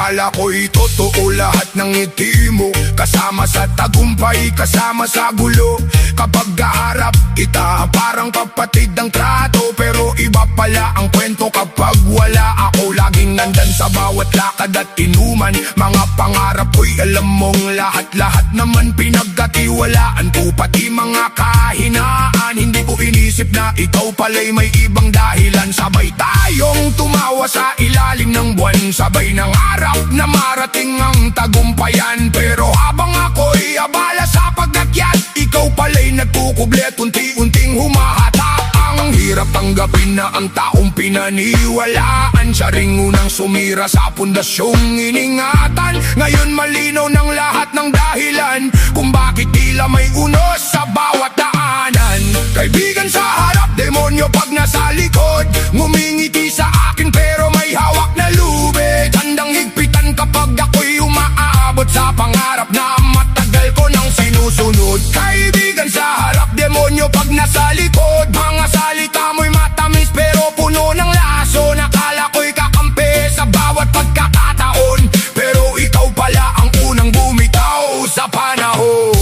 Akala ko'y totoo lahat ng ngiti mo, kasama sa tagumpay, kasama sa gulo. Kapag kaharap kita, parang kapatid ang trato, pero iba pala ang kwento kapag wala ako. Laging nandan sa bawat lakad at inuman, mga pangarap ko'y alam mong lahat-lahat naman pinagkatiwalaan ko, pati mga kahinaan. Hindi ko inisip na ikaw pala'y may ibang dahilan. Sabay tayong tumawa sa ilalim ng buwan, sabay nangarap na marating ang tagumpayan. Pero habang ako'y abala sa pagdakyat, ikaw pala'y nagkukublet, unti-unting humahatak. Ang hirap tanggapin na ang taong pinaniwalaan, siya ring unang sumira sa pundasyong iningatan. Ngayon malinaw ng lahat ng dahilan kung bakit tila may unos sa bawat daanan. Kaibigan sa harap, demonyo pag nasa likod, ngumingiti sa akin pero may hawak na lubid. Handang higpitan kapag ako'y umaabot sa pangarap na matagal ko nang sinusunod. Kaibigan sa harap, demonyo pag nasa likod, mga salita mo'y matamis pero puno ng laso. Nakala ko'y kakampi sa bawat pagkakataon, pero ikaw pala ang unang bumitaw sa panahon.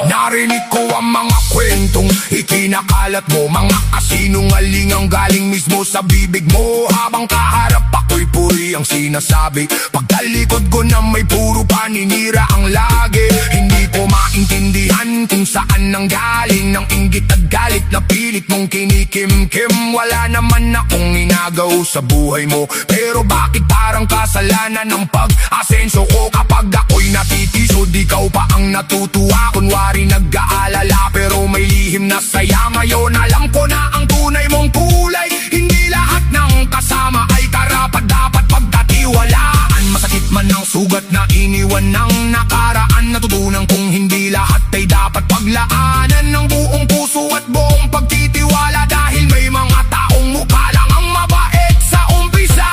Narinig ko ang mga kwentong ikinakalat mo, mga kasinungaling ang galing mismo sa bibig mo. Habang kaharap ako'y puri ang sinasabi, pagtalikod ko na may puro paninira ang lagi. Hindi ko maintindihan kung saan nanggaling ng inggit at galit na pilit mong kinikim-kim. Wala naman akong inagaw sa buhay mo, pero bakit parang kasalanan ng pag-asenso ko? Kapag ako'y natitisod, ikaw pa ang natutuwa. Kunwari nag-aalala pero may lihim na saya. Ngayon alam ko na ang tunay mong kulay, hindi lahat ng kasama ay karapat dapat pagkatiwalaan. Masakit man ang sugat na iniwan ng nakaraan, natutunan kong hindi lahat ay dapat paglaanan ng buong puso at buong pagtitiwala. Dahil may mga taong mukha lang ang mabait sa umpisa.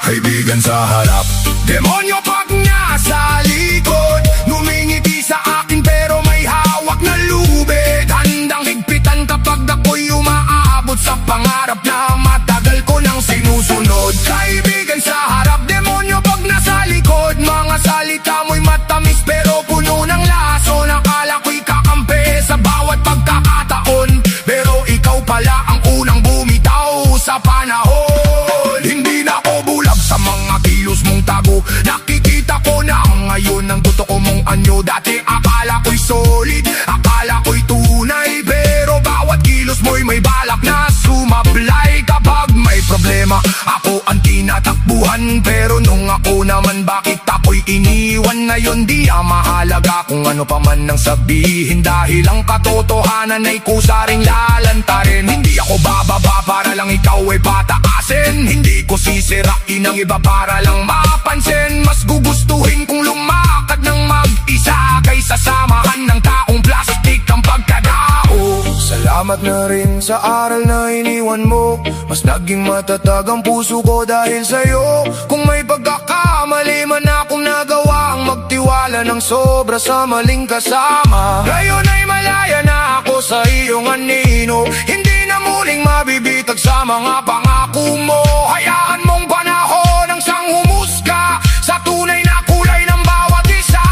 Kaibigan sa harap, demonyo pag nasa likod, ngumingiti sa akin pero may hawak na lubid. Handang higpitan kapag ako'y umaabot sa pangarap na matagal ko nang sinusunod. Kaibigan sa harap, demonyo pag nasa likod, mga salita mo'y matamis pero puno ng laso. Nakala ko'y kakampi sa bawat pagkakataon, pero ikaw pala ang unang bumitaw sa panahon. Hindi na ako bulag sa mga kilos mong tago, nakikita ko na ngayon ang totoo mong anyo. Dati akala ko'y solid, akala ko'y tunay, pero bawat kilos mo'y may balak na sumablay. Kapag may problema, ako ang tinatakbuhan, pero nung ako naman bakit ako'y iniwan? Ngayon di mahalaga kung ano pa man nang sabihin, dahil ang katotohanan ay kusa ring lalantarin. Hindi ako bababa para lang ikaw ay pataasin, hindi ko sisirain ang iba para lang mapansin. Mas gugustuhin kong lumakad ng mag-isa kaysa samahan ng taong plastic ang pagkadao. Salamat na rin sa aral na iniwan mo, mas naging matatag ang puso ko dahil sa'yo. Kung may pagkakamali man akong nagawa, ang magtiwala ng sobra sa maling kasama. Ngayon ay malaya na ako sa iyong anino, hindi na muling mabibitag sa mga pangako mo. Hayaan mong panahon ang siyang humusga sa tunay na kulay ng bawat isa.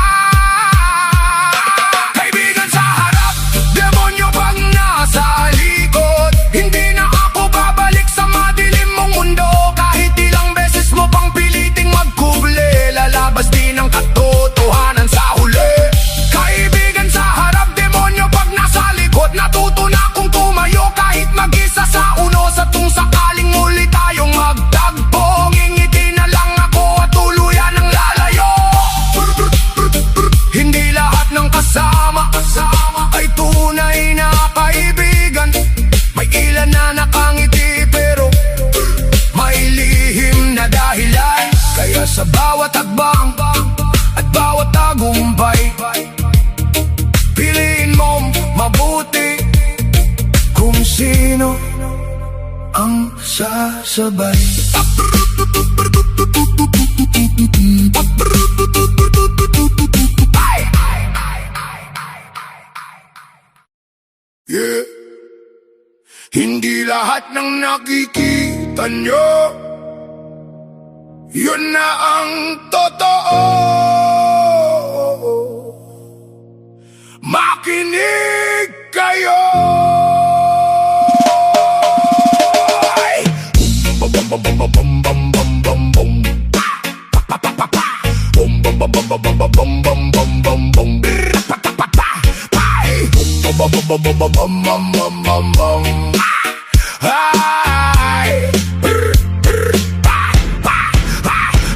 Kaibigan sa harap, demonyo pag nasa likod, hindi na ako babalik sa madilim mong mundo. Kahit ilang beses mo pang piliting magkuble, lalabas din ang katotohanan sa huli. Kaibigan sa harap, demonyo pag nasa likod, natuto na akong tumayo kahit mag-isa sa unos. At kung sakaling muli tayong magtagpo, ngingiti na lang ako at tuluyan ang lalayo. Hindi lahat ng kasama ay tunay na kaibigan. May ilan na nakangiti pero may lihim na dahilan. Kaya sa bawat hakbang at bawat tagumpay, piliin mong mabuti kung sino ang sasabay. Yeah. Hindi lahat ng nakikita nyo yun na ang totoo. Makinig kayo. Ay! Bum bum bum bum bum bum bum bum bum. Pa pa pa pa pa. Bum bum bum bum bum bum bum bum bum bum bum. Pa pa pa pa. Ay! Bum bum bum bum bum bum bum bum bum bum. Ay!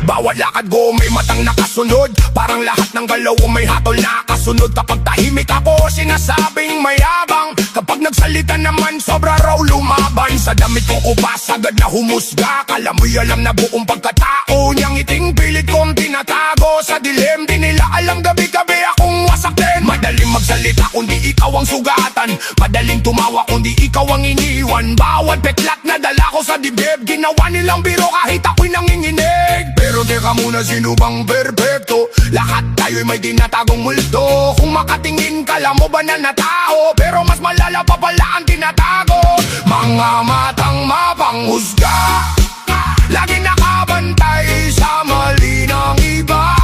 Bawat lakad ko may matang nakasunod. Parang lahat ng galaw ko may hatol na kasunod. Kapag tahimik ako sinasabing mayabang. Kapag nagsalita naman sobra raw lumaban. Sa damit ko upas agad na humusga. Kala mo'y alam na buong pagkatao niyang iting pilit kong tinatago. Sa dilim di nila alam gabi-gabi akong wasak din. Madaling magsalita kundi ikaw ang sugatan. Madaling tumawa kundi ikaw ang iniwan. Bawat peklat na dala ko sa dibdib ginawa nilang biro kahit ako'y nanginginig. Pero teka muna, sino bang perpekto? Lahat tayo'y may tinatagong multo. Kung makatingin ka lang mo banal na tao, pero mas malala pa pala ang tinatago. Mga matang mapanghusga, lagi nakabantay sa mali ng iba.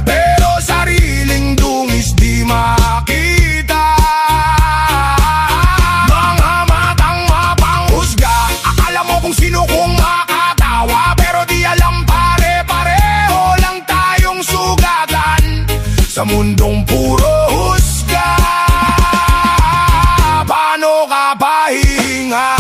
Pero sariling dungis di makita. Mga matang mapanghusga, akala mo kung sino kung makatawa, pero di alam pare-pareho lang tayong sugatan sa mundong puro husga. Paano ka pahinga?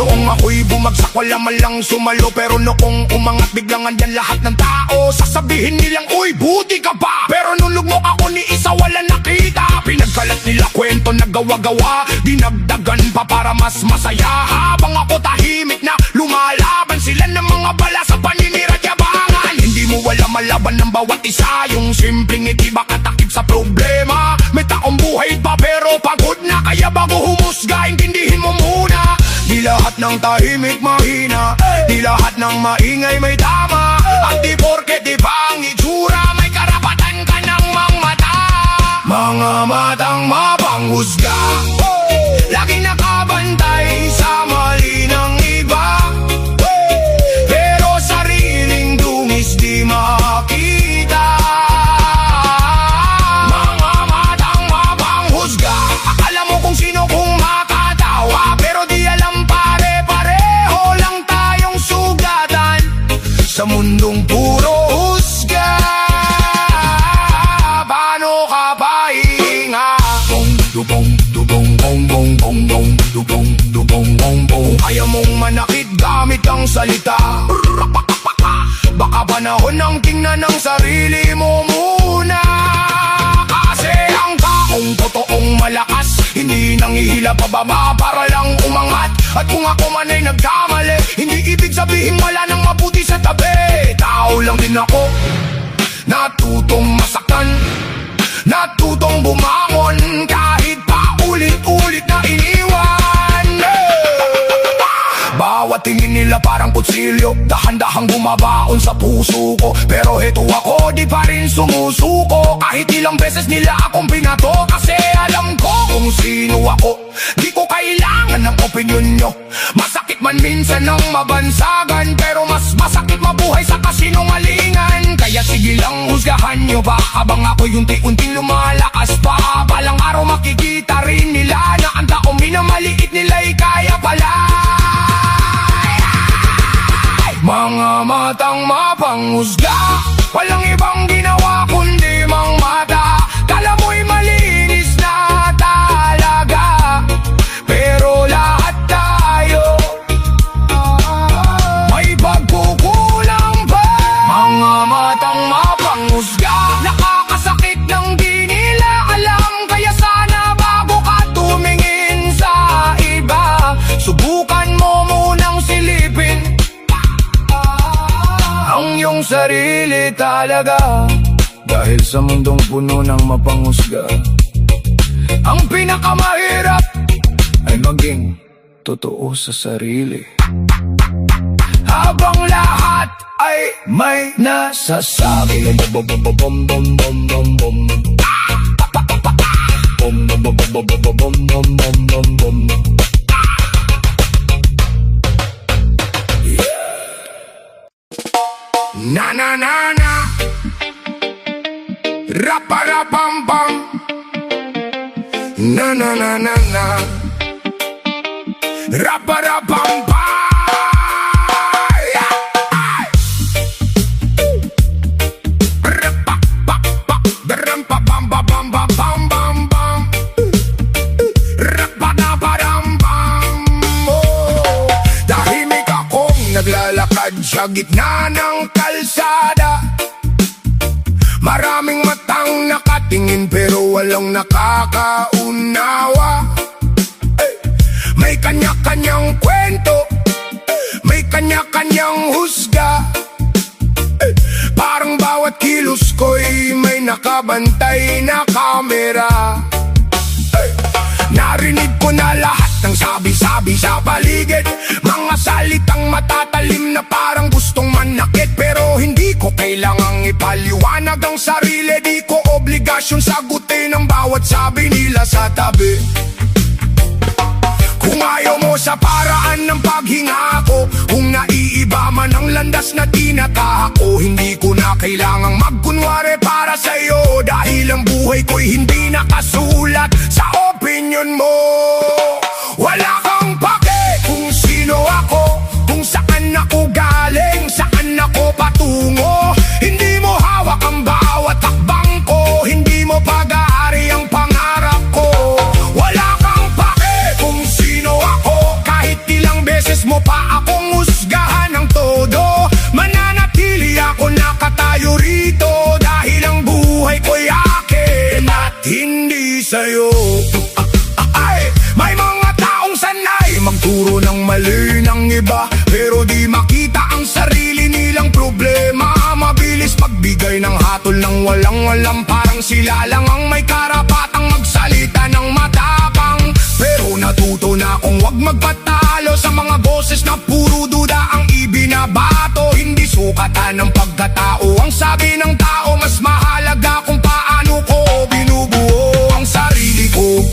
Noong ako'y bumagsak wala man lang sumalo. Pero noong umangat biglang andyan lahat ng tao. Sasabihin nilang uy buti ka pa, pero nung lugmok ako ni isa wala nakita. Pinagkalat nila kwento na gawa-gawa, dinagdagan pa para mas masaya. Habang ako tahimik na lumalaban sila ng mga bala sa paninira at yabangan. Hindi mo wala malaban ng bawat isa. Yung simpleng ngiti baka takip sa problema. May taong buhay pa pero pagod na, kaya bago humusga intindihin mo muna. Di lahat ng tahimik mahina, di lahat ng maingay may tama. At di porket di ba ang itsura may karapatan ka ng mangmata. Mga matang mapanghusga, lagi nakabantay sa mali ng iba. Pero sariling dungis di makita. Mga matang mapanghusga, akala mo kung sino kung makatawa, pero di alam pare-pareho lang tayong sugatan sa mundong puro husga. Paano ka pahinga? Dubong, dubong, bong, bong, bong, bong, dubong, dubong, bong, bong. Ayaw mong manakit gamit ang salita. Baka panahon ng tingnan ng sarili mo muna. Kasi ang taong totoong malakas hindi nangihila pababa para lang umangat. At kung ako man ay nagkamali, hindi ibig sabihin wala nang mabuti sa tabi. Tao lang din ako, natutong masaktan, natutong bumangon kahit pa ulit-ulit na iniwan. Bawat tingin nila parang kutsilyo, dahan-dahang bumabaon sa puso ko. Pero heto ako, di pa rin sumusuko. Kahit ilang beses nila akong binato, kasi alam ko kung sino ako. Di ko kailangan ng opinyon nyo. Masakit man minsan ng mabansagan, pero mas masakit mabuhay sa kasinungalingan. Kaya sige lang husgahan nyo ba, habang ako'y unti-unting lumalakas pa. Balang araw makikita rin nila na ang taong minamaliit nila'y kaya pala. Mga matang mapanghusga, walang ibang ginawa kundi mangmata. Kala mo'y malinis na talaga, pero lahat tayo may pagkukulang pa. Mga matang mapanghusga, nakakasakit ng di nila alam. Kaya sana bago ka tumingin sa iba, subukan mo munang silipin ang iyong sarili talaga. Dahil sa mundong puno ng mapanghusga, ang pinakamahirap ay maging totoo sa sarili. Habang lahat ay may nasasabi. Na na na na, rapa-rapam-pam. Na na na na na, rapa-rapam-pam. Naglalakad sa gitna ng kalsada, maraming matang nakatingin pero walang nakakaunawa. May kanya-kanyang kwento, may kanya-kanyang husga. Parang bawat kilos ko'y may nakabantay na kamera. Narinig ko na lahat ng sabi-sabi sa paligid, mga salitang matatalim na parang gustong manakit. Pero hindi ko kailangang ipaliwanag ang sarili, di ko obligasyon sagutin ang bawat sabi nila sa tabi. Kung ayaw mo sa paraan ng paghinga ko, kung naiiba man ang landas na tinatahak ko, hindi ko na kailangang magkunwari para sa'yo, dahil ang buhay ko'y hindi nakasulat sa opinion mo. Wala kang pake kung sino ako, kung saan ako galing, saan ako patungo. Hindi mo hawak ang bawat takbang ko, hindi mo pag-aari ang pangarap ko. Wala kang pake kung sino ako, kahit ilang beses mo pa akong husgahan ng todo. Mananatili ako nakatayo rito, dahil ang buhay ko'y akin at hindi sa'yo. May mga taong sanay magturo ng mali ng iba, pero di makita ang sarili nilang problema. Mabilis magbigay ng hatol ng walang-walang, parang sila lang ang may karapatang magsalita ng matapang. Pero natuto na akong wag magpatalo sa mga boses na puro duda ang ibinabato. Hindi sukatan ng pagkatao ang sabi ng tao, mas mahalaga kung paano ko binubuo ang sarili ko.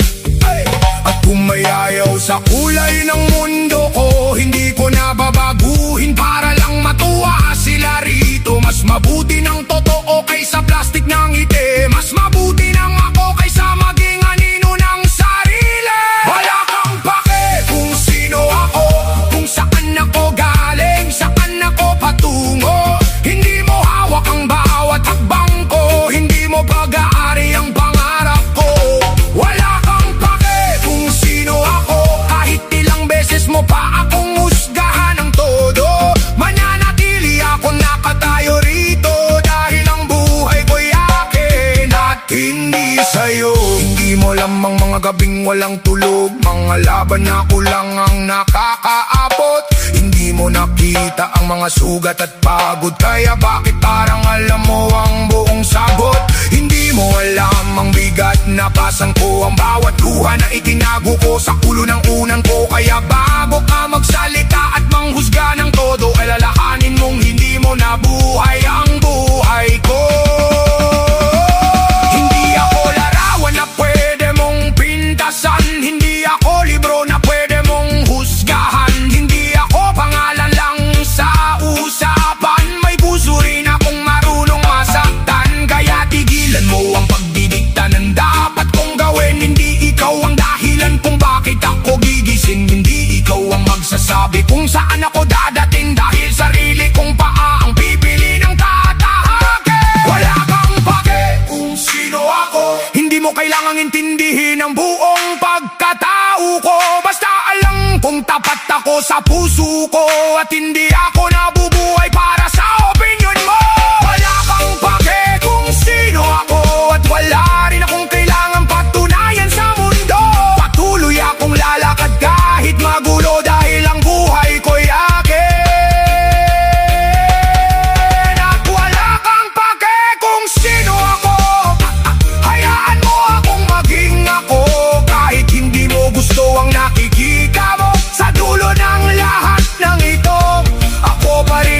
At kung may ayaw sa kulay ng mundo ko, hindi ko na babaguhin para lang matuwa sila rito. Mas mabuti ng totoo kaysa plastic ng ngiti, mas mabuti ng ako kaysa maging anino ng sarili. Wala kang pake kung sino ako, kung saan ako galing, saan ako patungo. Hindi mo hawak ang bawat hakbang ko, hindi mo pag-aari ang pangarap ko. Wala kang pake kung sino ako, kahit ilang beses mo pa akong husgahan ng todo. Mananatili ako nakatayo rito, dahil ang buhay ko'y akin at hindi sa'yo. Hindi mo lamang mga gabing walang tulog, mga laban na ako lang ang nakakaabot. Hindi mo nakita ang mga sugat at pagod, kaya bakit parang alam mo ang buong sagot? Hindi mo alam ang bigat na pasan ko, ang bawat luha na itinago ko sa ulo ng unan ko. Kaya bago ka magsalita at manghusga ng todo, alalahanin mong hindi mo nabuhay ang buhay ko. Hindi ako larawan na pwede mong pintasan, hindi ako libro na pwede mong husgahan, hindi ako pangalan lang sa usapan. May puso rin akong marunong masaktan, kaya tigilan mo ang pagdidikta ng dapat kong gawin. Hindi ikaw ang dahilan kung bakit ako gigising, hindi ikaw ang magsasabi kung saan ako dadating, dahil sarili kong paa ang pipili ng tatahake. Wala kang pake kung sino ako, hindi mo kailangang intindihin ang buong pagkatao ko. Basta alam kung tapat ako sa puso ko, at hindi ako nabubuhay para sa opinion mo. Wala kang pake kung sino ako, at wala rin akong kailangan patunayan sa mundo. Patuloy akong lalakad kahit magulo, dahil ang buhay ko'y akin. At wala kang pake kung sino ako, hayaan mo akong maging ako, kahit hindi mo gusto ang nakikita mo. Sa dulo ng lahat ng ito, ako pa rin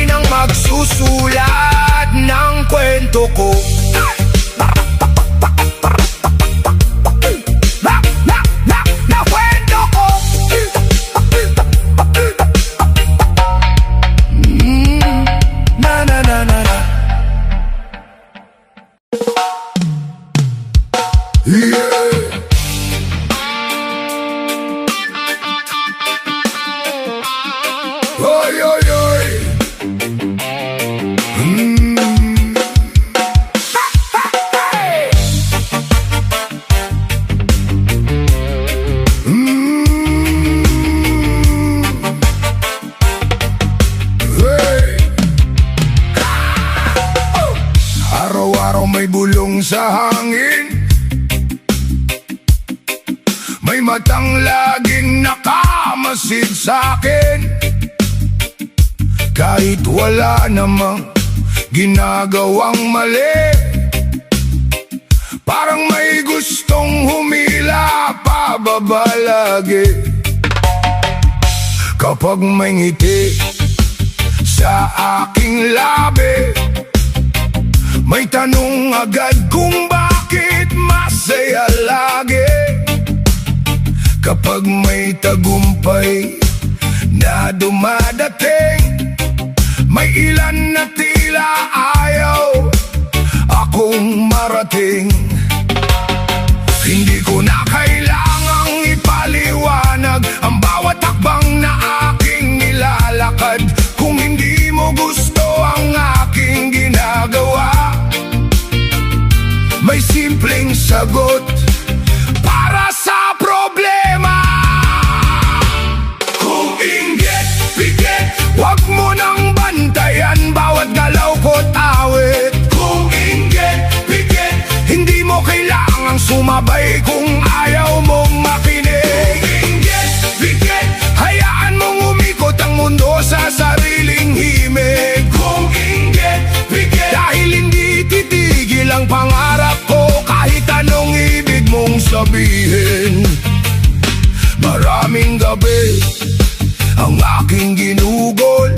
May matang laging nakamasid sa'kin, kahit wala namang ginagawang mali. Parang may gustong humila pababa lagi. Kapag may ngiti sa aking labi, may tanong agad kung bakit masaya lagi. Kapag may tagumpay na dumadating, may ilan na tila ayaw akong marating. Hindi ko na kailangang ipaliwanag ang bawat hakbang na aking nilalakad. Kung hindi mo gusto ang aking ginagawa, may simpleng sagot para sa problema. Kung inggit, pikit, wag mo nang bantayan bawat galaw ko't awit. Kung inggit, pikit, hindi mo kailangang sumabay kung ayaw mong makinig. Kung inggit, pikit, hayaan mong umikot ang mundo sa sariling himig. Kung inggit, pikit, dahil hindi titigil ang pangarap ko kahit anong ibig mong sabihin. Maraming gabi ang aking ginugol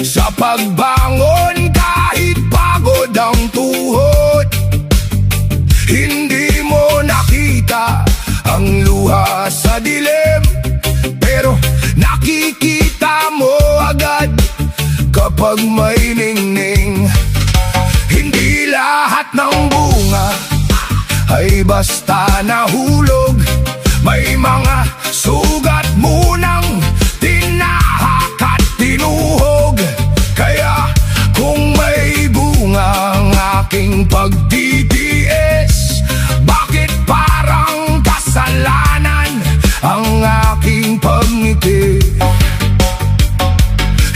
sa pagbangon kahit pagod ang tuhod. Hindi mo nakita ang luha sa dilim, pero nakikita mo agad kapag may ningning. Hindi lahat ng bunga ay basta nahulog. May mga sugat munang tinahak at tinuhog. Kaya kung may bunga ang aking pagtitiis, bakit parang kasalanan ang aking pagngiti?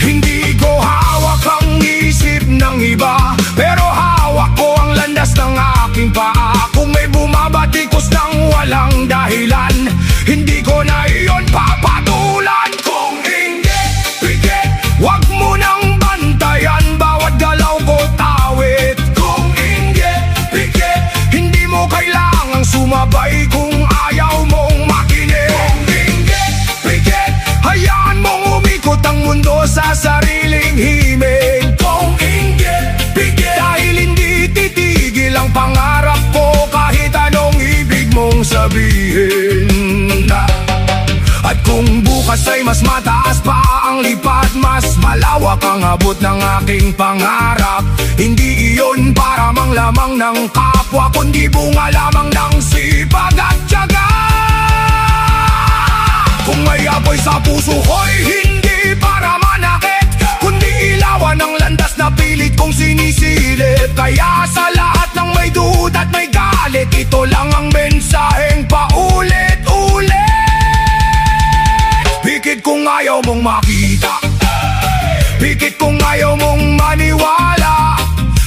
Hindi ko hawak ang isip ng iba, pero hawak ko ang landas ng aking paa. Kung may bumabatikos ng walang dahilan, hindi ko na iyon papatulan. Kung hindi, pikit, wag mo nang bantayan bawat galaw ko tawid. Kung hindi, pikit, hindi mo kailangang sumabay kung ayaw mong makinig. Kung hindi, pikit, hayaan mong umikot ang mundo sa sariling himig. Kung hindi, pikit, dahil hindi titigil ang pangarap ko kahit anong ibig mong sabihin. At kung bukas ay mas mataas pa ang lipad, mas malawak ang abot ng aking pangarap, hindi iyon para mang lamang ng kapwa, kundi bunga lamang ng sipag at tiyaga. Kung may apoy sa puso ko'y hindi para manakit, kundi ilawan ang landas na pilit kong sinisilip. Kaya sa lahat ng may duda at may galit, ito lang ang mensaheng paulit-ulit. Pikit kung ayaw mong makita, pikit kung ayaw mong maniwala,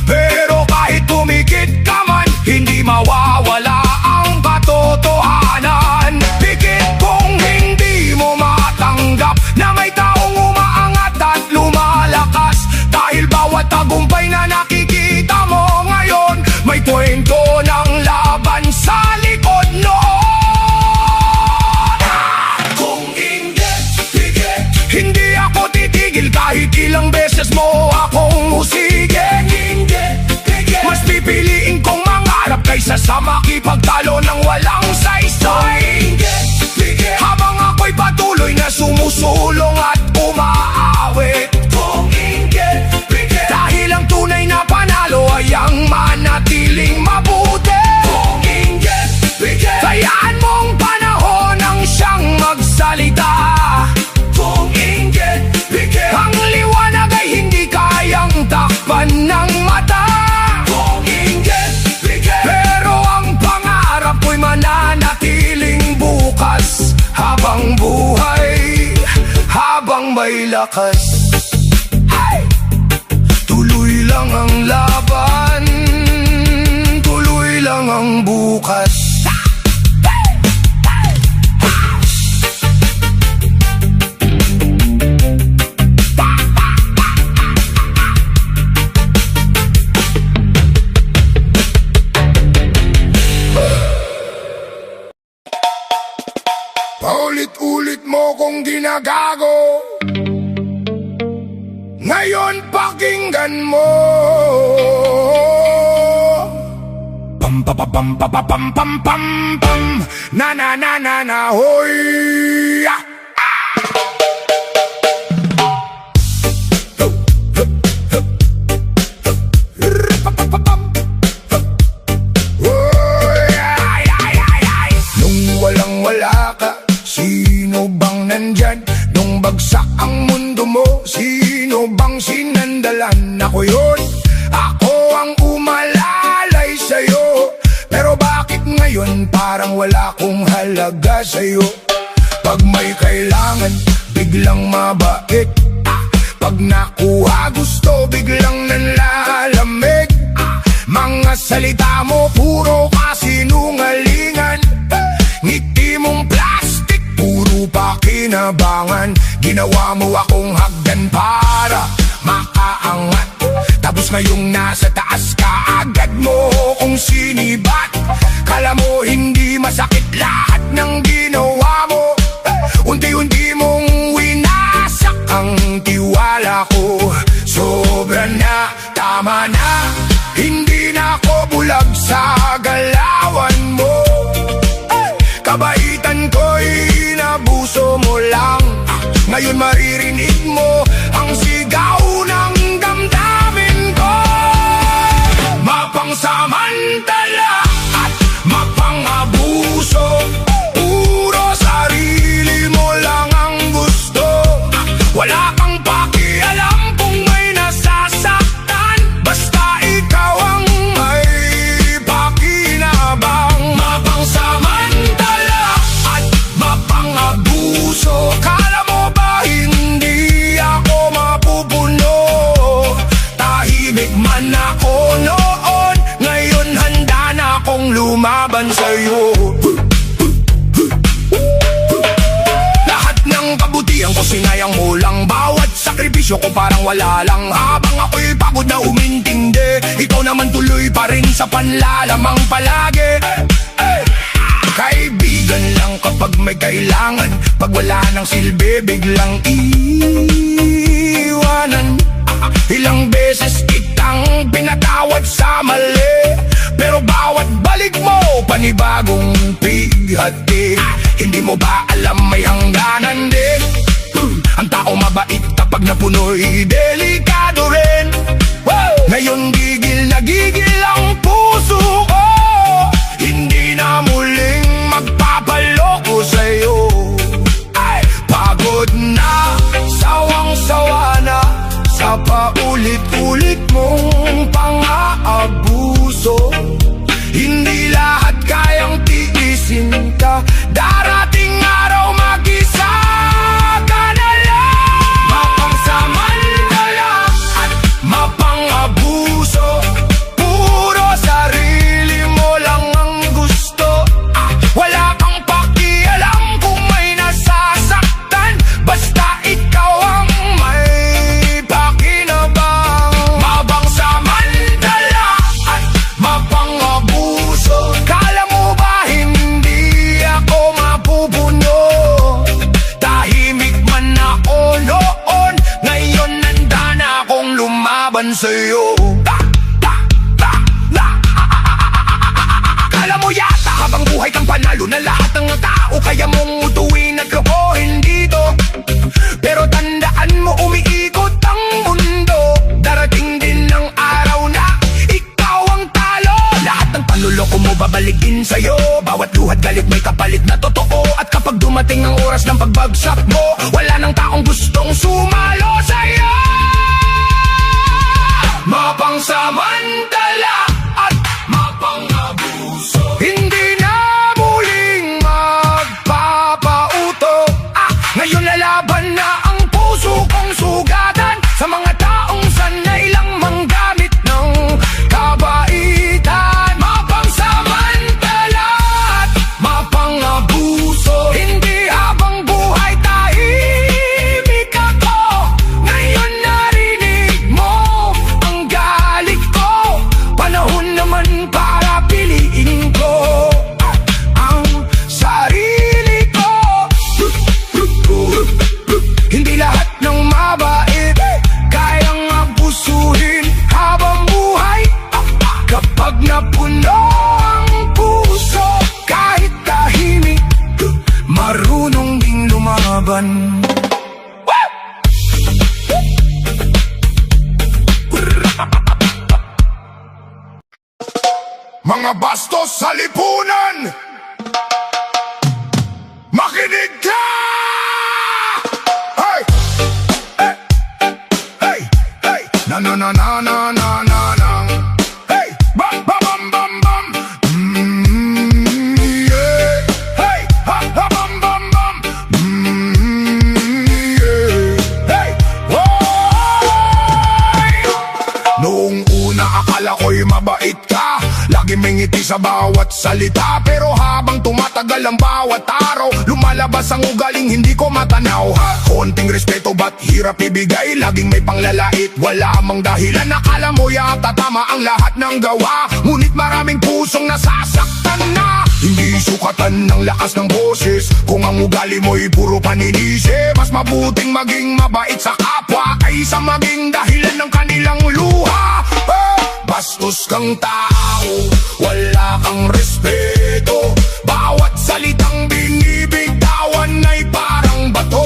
pero kahit pumikit ka man, hindi mawawala ang katotohanan. Pikit kung hindi mo matanggap na may taong umaangat at lumalakas, dahil bawat tagumpay na nakikita mo ngayon, may kwento ng laban sa likod noon. Hindi ako titigil kahit ilang beses mo akong usigin. Mas pipiliin kong mangarap kaysa sa makipagtalo ng walang saysay. Habang ako'y patuloy na sumusulong at umaawit. Dahil ang tunay na panalo ay ang manatiling mabuti. Hayaan mong panahon ang siyang magsalita. Ang liwanag ay hindi kayang takpan ng mata. Pero ang pangarap ko'y mananatiling bukas, habang buhay, habang may lakas. Tuloy lang ang laban, tuloy lang ang bukas. kong ginagago. Ngayon pakinggan mo. Pam pam pam pam pam pam pam pam pam na na na na na hoy. Nung walang-wala ka, sino bang nandyan? Nung bagsak ang mundo mo, sino bang sinandalan? Ako yun, ako ang umalalay sa'yo. Pero bakit ngayon parang wala kong halaga sa'yo? Pag may kailangan, biglang mabait. Pag nakuha gusto, biglang nanlalamig. Mga salita mo, puro kasinungalingan. Ngiti mong plastic, puro pakinabangan. Ginawa mo akong hagdan para makaangat. Tapos ngayong nasa taas ka, agad mo kung sinibat. Kala mo hindi masakit lahat ng ginawa mo. Unti-unti mong winasak ang tiwala ko. Sobra na, tama na. Hindi na ako bulag sa galawan mo. Kabaitan ko'y inabuso mo lang. Ngayon maririnig mo ang sigaw ng damdamin ko. Mapangsamantala at mapangabuso. Puro sarili mo lang ang gusto. Wala kang pakialam kung may nasasaktan. Basta ikaw ang may pakinabang. Mapangsamantala at mapangabuso. Kala mo ba hindi ako mapupuno? Tahimik man ako noon, ngayon handa na akong lumaban sa'yo. Lahat ng kabutihan ko sinayang mo lang. Bawat sakripisyo ko parang wala lang. Habang ako'y pagod na umintindi, ikaw naman tuloy pa rin sa panlalamang palagi. Kaibigan lang kapag may kailangan. Pag wala ng silbi, biglang iwanan. Ilang beses kitang pinatawad sa mali, pero bawat balik mo, panibagong pighati. Hindi mo ba alam may hangganan din? Ang tao mabait kapag napuno'y delikado rin. Ngayon gigil na gigil ang puso ko. Hindi na muling magpapaloko sa'yo. Ay, pagod na, sawang-sawa na sa paulit-ulit mong pang-aabuso. Hindi lahat kayang tiisin ka. Darating araw mag-isa ka na lang. Mapangsamantala at mapang-abuso. Puro sarili mo lang ang gusto. Wala kang pakialam kung may nasasaktan. Basta ikaw ang may pakinabang. Mapangsamantala at mapang-abuso. Kala mo ba hindi ako mapupuno? Tahimik man ako noon, ngayon nanda na akong lumaban sa'yo. Kala mo yata habang buhay kang panalo na lahat ng tao kaya mong utuwin at lokohin dito. Pero tandaan mo, umiikot ang mundo. Darating din ang araw na ikaw ang talo. Lahat ng panluloko mo babalikin sa'yo. Bawat luhat galit may kapalit na totoo. At kapag dumating ang oras ng pagbagsak mo, wala nang taong gustong sumalo sa'yo. Mapangsamantala at mapang-abuso. Hindi na muling magpapauto. Ngayon lalaban na ang puso kong sugatan sa mga taong sanay lang manggamit ng kabaitan. Mapangsamantala at mapang-abuso. Hindi habang buhay tahimik ako. Ngayon narinig mo ang galit ko. Panahon sa bawat salita, pero habang tumatagal ang bawat araw, lumalabas ang ugaling hindi ko matanaw. Konting respeto ba't hirap ibigay, laging may panglalait, wala mang dahilan. Nakala mo yata tama ang lahat ng gawa, ngunit maraming pusong nasasaktan na. Hindi sukatan ng lakas ng boses kung ang ugali mo'y puro paninisi. Mas mabuting maging mabait sa kapwa kaysa maging dahilan ng kanilang luha. Bastos kang tao, wala kang respeto, bawat salitang binibitawan ay parang bato.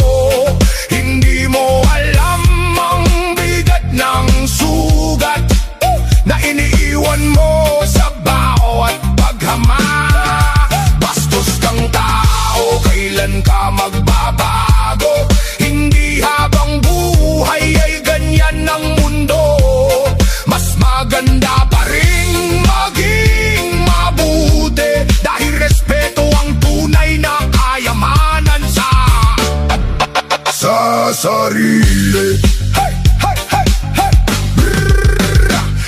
Hindi mo alam ang bigat ng sugat na iniiwan mo sa bawat paghama. Bastos kang tao, kailan ka magbabago? Hindi habang buhay ay ganyan ang mundo. Mas maganda pa rin maging mabuti, dahil respeto ang tunay na kayamanan sa sarili. Hey, hey, hey, hey.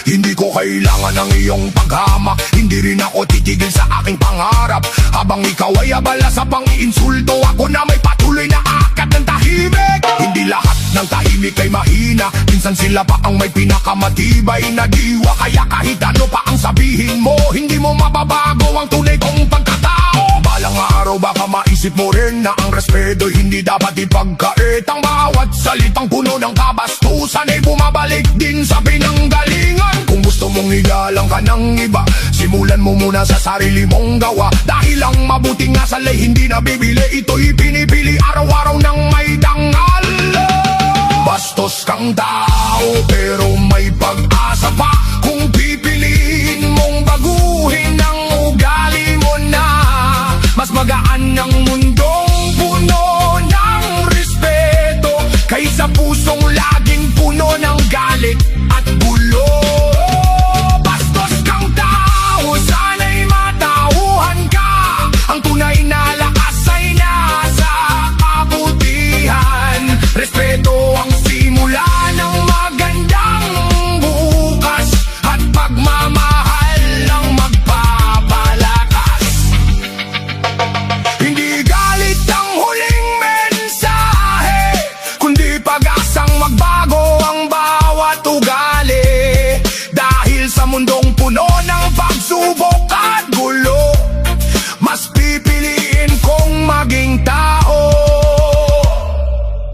Hindi ko kailangan ng iyong paghamak, hindi rin ako titigil sa aking pangarap. Habang ikaw ay abala sa pang-iinsulto, ako na may patuloy na akad ng tahimik. Hindi lahat ng tahimik ay mahina, minsan sila pa ang may pinakamatibay na diwa. Kaya kahit ano pa ang sabihin mo, hindi mo mababago ang tunay kong pagkatao. Balang araw baka maisip mo rin na ang respeto hindi dapat ipagkait. Ang bawat salitang puno ng kabastusan ay bumabalik din sa pinanggalingan. Kung gusto mong igalang ka ng iba, simulan mo muna sa sarili mong gawa. Dahil ang mabuting asalay hindi nabibili, ito'y pinipili araw-araw ng may dangal. Bastos kang tao, pero may pag-asa pa kung pipiliin mong baguhin ang ugali mo na. Mas magaan ang mundong puno ng respeto kaysa pusong laging puno ng galit at gulo. Bastos kang tao, sana'y matauhan ka. Ang tunay na lakas ay nasa kabutihan. Respeto ang simula ng magandang bukas, at pagmamahal ang magpapalakas. Hindi galit ang huling mensahe, kundi pag-asang magbago ang bawat ugali. Dahil sa mundong puno ng pagsubok at gulo, mas pipiliin kong maging tao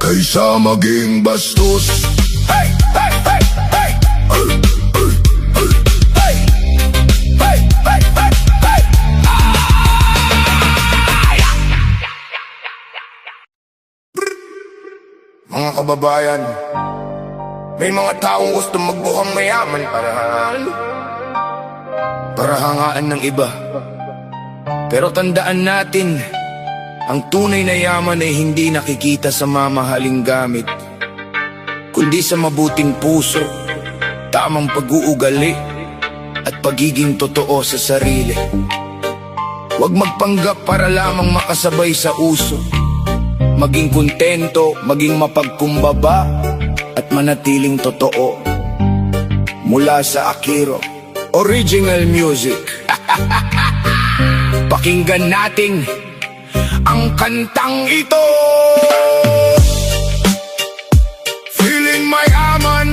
kaysa maging bastos. Hey, hey, hey, hey. Hey, hey, hey, hey, hey. Mga kababayan, may mga taong gusto magbuhang mayaman para hangaan ng iba. Pero tandaan natin, ang tunay na yaman ay hindi nakikita sa mamahaling gamit, kundi sa mabuting puso, tamang pag-uugali, at pagiging totoo sa sarili. Huwag magpanggap para lamang makasabay sa uso. Maging kontento, maging mapagkumbaba, at manatiling totoo. Mula sa Akiro Original Music. Pakinggan natin ang kantang ito. Feeling mayaman.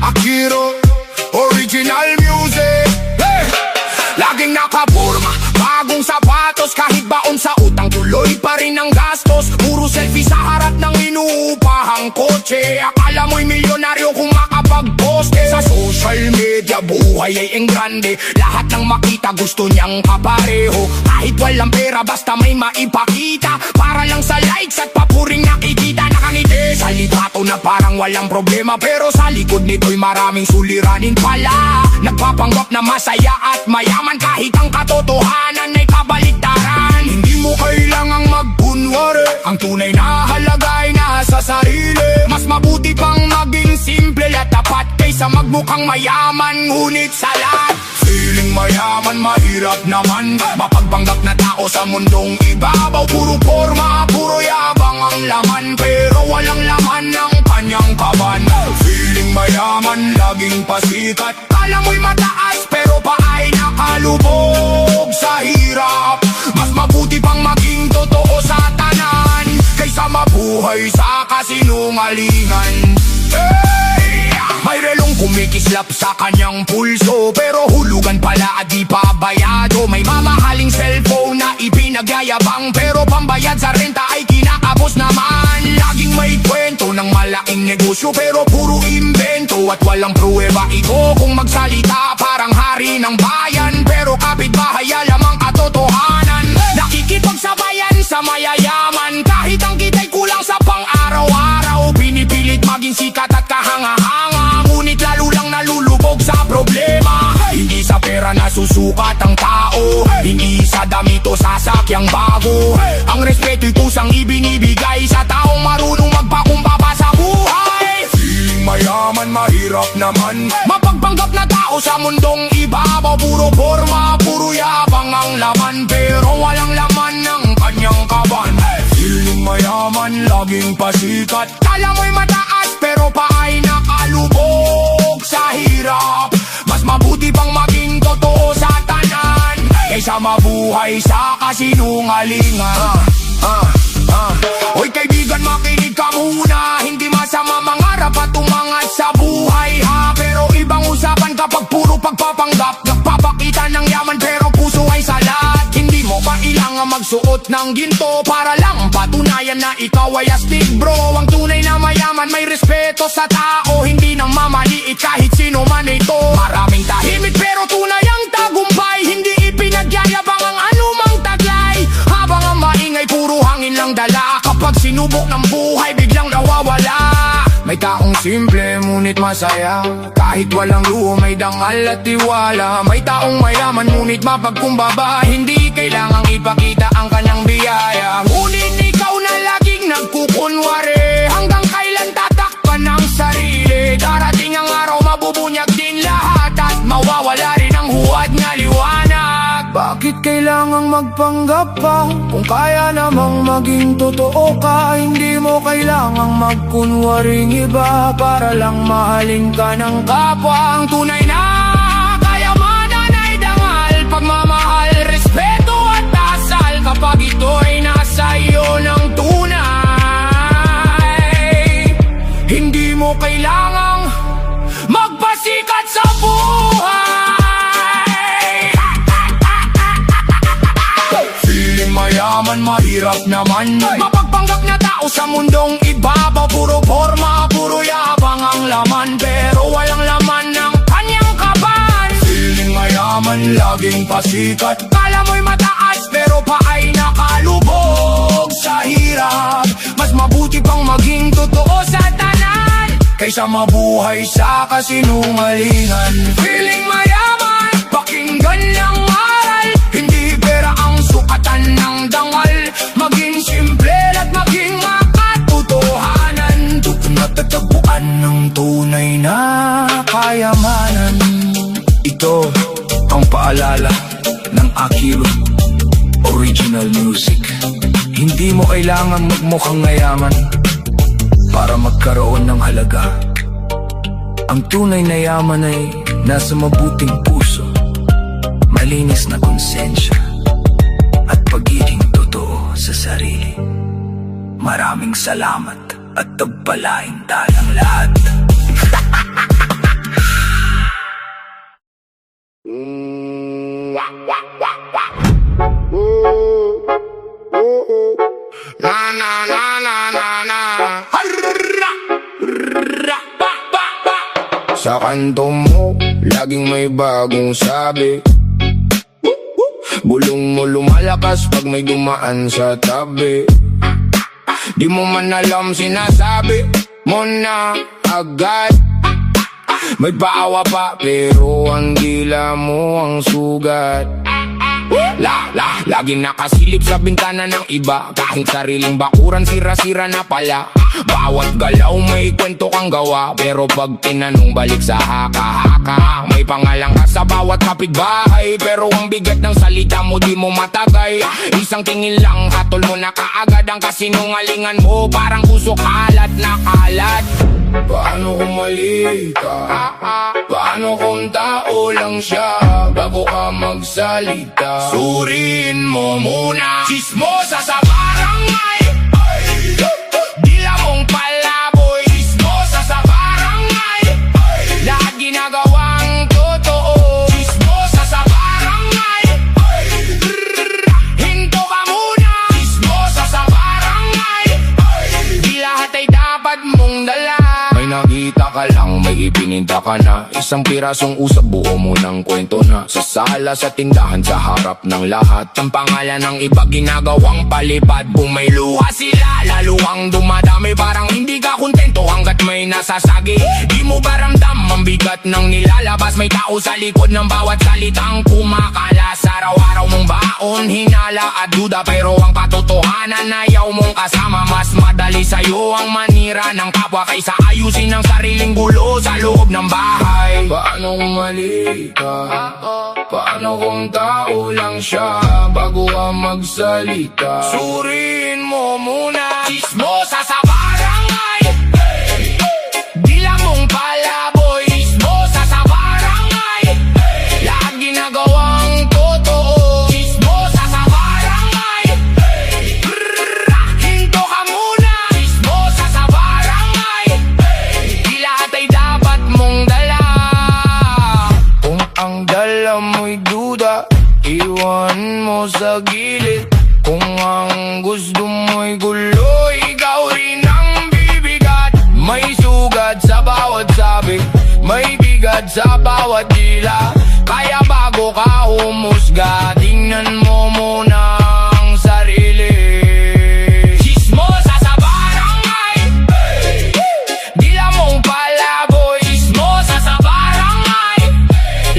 Akiro Original Music. Hey! Laging nakapurma, bagong sapatos, kahit baon sa utang, tuloy pa rin ang gastos. Puro selfie sa harap ng inuupahang kotse. Akala mo'y milyonaryo kung makapag-poste. Sa social media, buhay ay enggrande. Lahat ng makita gusto niyang kapareho. Kahit walang pera, basta may maipakita, para lang sa likes at papuring nakikita. Nakangiti sa litrato na parang walang problema, pero sa likod nito'y maraming suliranin pala. Nagpapanggap na masaya at mayaman, kahit ang katotohanan ay kabaliktaran. Hindi mo kailangang magkunwari, ang tunay na halaga ay nasa sarili. Mas mabuti pang maging simple at tapat kaysa magmukhang mayaman ngunit salat. Feeling mayaman, mahirap naman mapagpanggap na tao sa mundong ibabaw. Puro forma, puro yabang ang laman, pero walang laman ng kanyang kaban. Feeling mayaman, laging pasikat. Kala mo'y mataas pero paay nakalubog sa hirap. Mas mabuti pang maging totoo sa tanan kaysa mabuhay sa kasinungalingan. Hey! May relong kumikislap sa kanyang pulso, pero hulugan pala at di pa bayado. May mamahaling cellphone na ipinagyayabang, pero pambayad sa renta ay kinakapos naman. Laging may kwento ng malaking negosyo, pero puro imbento at walang pruweba ito. Kung magsalita parang hari ng bayan, pero kapitbahay alamang katotohanan. Nakikipagsabayan sa mayayaman, kahit ang kita'y kulang sa pang-araw-araw. Pinipilit maging sikat at kahanga-hanga, ngunit lalo lang nalulubog sa problema. Hindi sa pera nasusukat ang tao, hindi sa damit o sasakyang bago. Ang respeto'y kusang ibinibigay sa taong marunong magpakumbaba sa buhay. Feeling mayaman, mahirap naman mapagpanggap na tao sa mundong ibabaw. Puro forma, puro yabang ang laman, pero walang laman ng kanyang kaban. Feeling mayaman, laging pasikat. Kala mo'y mataas pero paay nakalubog sa hirap. Mas mabuti pang maging totoo sa tanan kaysa mabuhay sa kasinungalingan. Hoy kaibigan, makinig ka muna. Hindi masama mangarap at umangat sa buhay ha, pero ibang usapan kapag puro pagpapanggap. Nagpapakita ng yaman pero puso ay salat. Hindi mo kailangan magsuot ng ginto para lang patunayan na ikaw ay astig bro. Ang tunay na mayaman may respeto sa tao, hindi nang mamaliit kahit sino man ito. Maraming tahimik pero tunay ang tagumpay, hindi ipinagyayabang ang anumang taglay. Habang ang maingay puro hangin lang dala, kapag sinubok ng buhay biglang nawawala. May taong simple ngunit masaya, kahit walang luho may dangal at tiwala. May taong mayaman ngunit mapagkumbaba, hindi kailangang ipakita ang kanyang biyaya. Ngunit ikaw na laging nagkukunwari, hanggang kailan tatakpan ng sarili. Darating ang araw mabubunyag din lahat at mawawala rin ang huwad nga liwanag. Bakit kailangang magpanggap pa kung kaya namang maging totoo ka? Hindi mo kailangang magkunwaring iba para lang mahalin ka ng kapwa. Ang tunay na kayamanan ay dangal, pagmamahal, respeto at dasal. Kapag ito'y nasa iyo ng tunay, hindi mo kailangang magpasikat sa buhay. Mayaman, mahirap naman mapagpanggap na tao sa mundong ibabaw. Puro forma, puro yabang ang laman, pero walang laman ng kanyang kaban. Feeling mayaman, laging pasikat. Kala mo'y mataas pero paay nakalubog sa hirap. Mas mabuti pang maging totoo sa tanan kaysa mabuhay sa kasinungalingan. Feeling mayaman, pakinggan ng aral, hindi pera ang sukatan ng dangal. Maging simple at maging makatotohanan, doon natatagpuan ng tunay na kayamanan. Ito ang paalala ng Akiro Original Music. Hindi mo kailangan magmukhang mayaman para magkaroon ng halaga. Ang tunay na yaman ay nasa mabuting puso, malinis na konsensya at pagiging totoo sa sarili. Maraming salamat at tagpalain tayong lahat. Na na na na na na. Sa kanto mo, laging may bagong sabi. Bulong mo lumalakas pag may dumaan sa tabi. Di mo man alam sinasabi mo na agad. May paawa pa pero ang dila mo ang sugat. Lagi nakasilip sa bintana ng iba, kahit sariling bakuran sira-sira na pala. Bawat galaw may kwento kang gawa, pero pag tinanong balik sa haka-haka. May pangalan ka sa bawat kapitbahay, pero ang bigat ng salita mo di mo matagay. Isang tingin lang hatol mo na kaagad ang kasinungalingan mo, parang usok kalat na kalat. Paano kung mali ka? Paano kung tao lang siya? Bago ka magsalita, suriin mo muna. Chismosa sa barangay, dila mong palaboy. Chismosa sa barangay, lahat ginagawang totoo. Chismosa sa barangay, hinto ka muna. Chismosa sa barangay, di lahat ay dapat mong dala. May nakita ka lang, may ipininta ka na. Isang pirasong usap, buo mo ng kwento na. Sa sala, sa tindahan, sa harap ng lahat. Ang pangalan ng iba, ginagawang palipad. Kung may luha sila, lalo ang dumadami. Parang hindi ka kontento hanggat may nasasagi. Di mo ba ramdam ang bigat ng nilalabas? May tao sa likod ng bawat salitang kumakalas. Araw-araw mong baon, hinala at duda. Pero ang katotohanan, ayaw mong kasama. Mas madali sa'yo ang manira ng kapwa kaysa ayusin ang sariling gulo sa loob ng bahay. Paano kung mali ka? Paano kung tao lang siya? Bago ka magsalita, suriin mo muna. Chismosa sa barangay, dila mong palaboy. Chismosa sa barangay, lahat ginagawang totoo. Chismosa sa barangay, hinto ka muna. Chismosa sa barangay, di lahat ay dapat mong dala. Kung ang dala mo'y duda, iwan mo sa gilid. Kung ang gusto mo'y gulo, ikaw rin ang bibigat. May sugat sa bawat sabi, may bigat sa bawat dila. Kaya bago ka humusga, tingnan mo muna ang sarili. Chismosa sa barangay, dila mong palaboy. Chismosa sa barangay,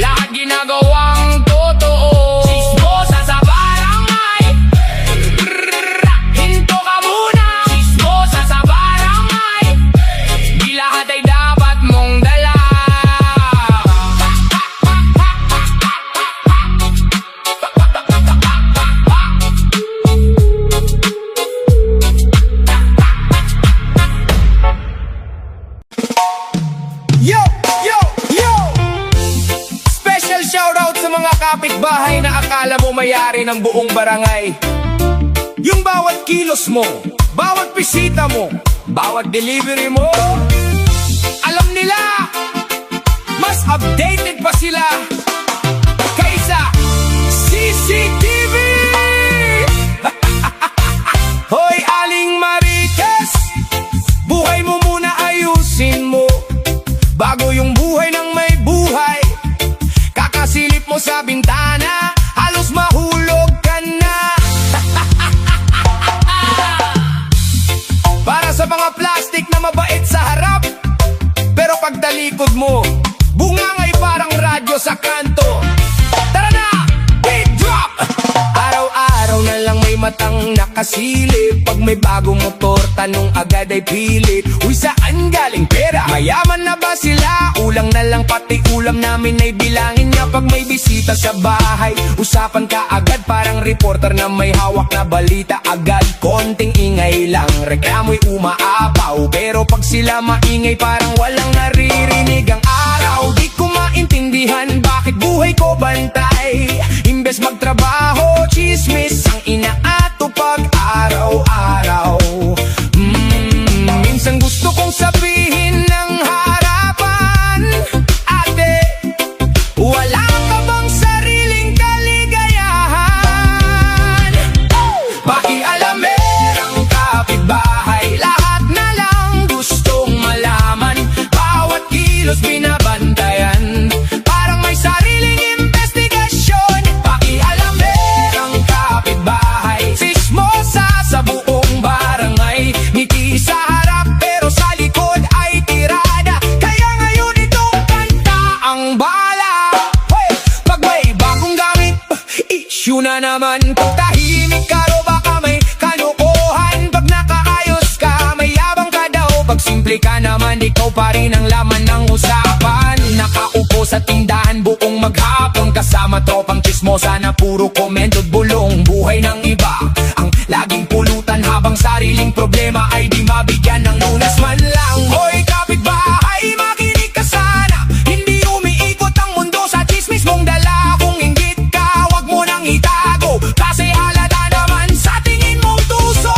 lahat ginagawang totoo. Chismosa sa barangay, hinto ka muna. Chismosa sa barangay, di lahat ay dapat mong dala. Yo! Yo! Yo! Special shoutout sa mga kapitbahay na akala mo mayari ng buong barangay. Yung bawat kilos mo, bawat bisita mo, bawat delivery mo, alam nila, mas updated pa sila kaysa CCTV. Hoy Aling Marites, buhay mo muna ayusin mo, bago yung buhay ng may buhay. Kakasilip mo sa bintana, halos mahulog ka na. Para sa mga plastic na mabait sa harap, pero pagtalikod mo, bungangay parang radyo sa kanto. Tara na! Beat drop! Araw-araw na lang may matang nakasilip. Pag may bagong motor, tanong agad ay pilit. Uy, saan galing pera? Mayaman na ba sila? Ulang na lang pati ulam namin ay bilangin niya. Pag may bisita sa bahay, usapan ka agad. Parang reporter na may hawak na balita agad. Konting ingay lang, reklamo'y umaapaw. Pero pag sila maingay, parang walang naririnig ang araw. Di ko maintindihan bakit buhay ko bantay. Imbes magtrabaho, chismis ang inaato pag araw-araw. Minsan gusto kong sabihin ng harapan, ate, wala ka bang sariling kaligayahan? Pakialamerang kapitbahay, lahat na lang gustong malaman. Bawat kilos binabantayan, parang may sariling investigasyon. Pakialamerang kapitbahay, sismosa sa buong barangay. Ngiti sa harap pero sa likod ay tirada. Kaya ngayon itong kanta ang bala. Hey! Pag may bagong gamit, issue na naman. Pag tahimik ka ro baka may kanukuhan. Pag nakaayos ka, may yabang ka daw. Pag simple ka naman, ikaw pa rin ang laman ng usapan. Nakaupo sa tindahan buong maghapon, kasama tropang chismosa na puro komentod bulong. Buhay ng iba ang laging pulutan, habang sariling problema ay di mabigyan ng lunas man lang. Hoy kapitbahay, ay makinig ka sana. Hindi umiikot ang mundo sa chismis mong dala. Kung inggit ka, wag mo nang itago, kasi halata naman sa tingin mong tuso.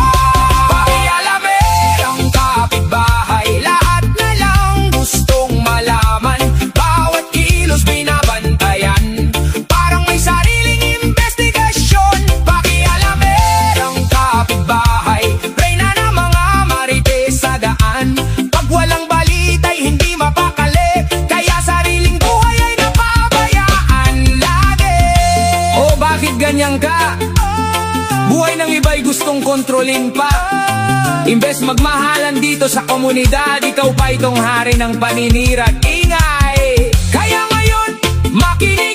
Pakialamin ang kapitbahay, lahat na lang gustong malaman. Bawat kilos binabantayan, parang may sariling investigasyon. Pakialamin ang kapitbahay, reyna ng mga marites sa daan. Pag walang balita'y hindi mapakali, kaya sariling buhay ay napabayaan lagi. O bakit ganyan ka? Buhay ng iba'y gustong kontrolin pa. Imbes magmahalan dito sa komunidad, ikaw pa itong hari ng paninira at ingay. Kaya ngayon, makinig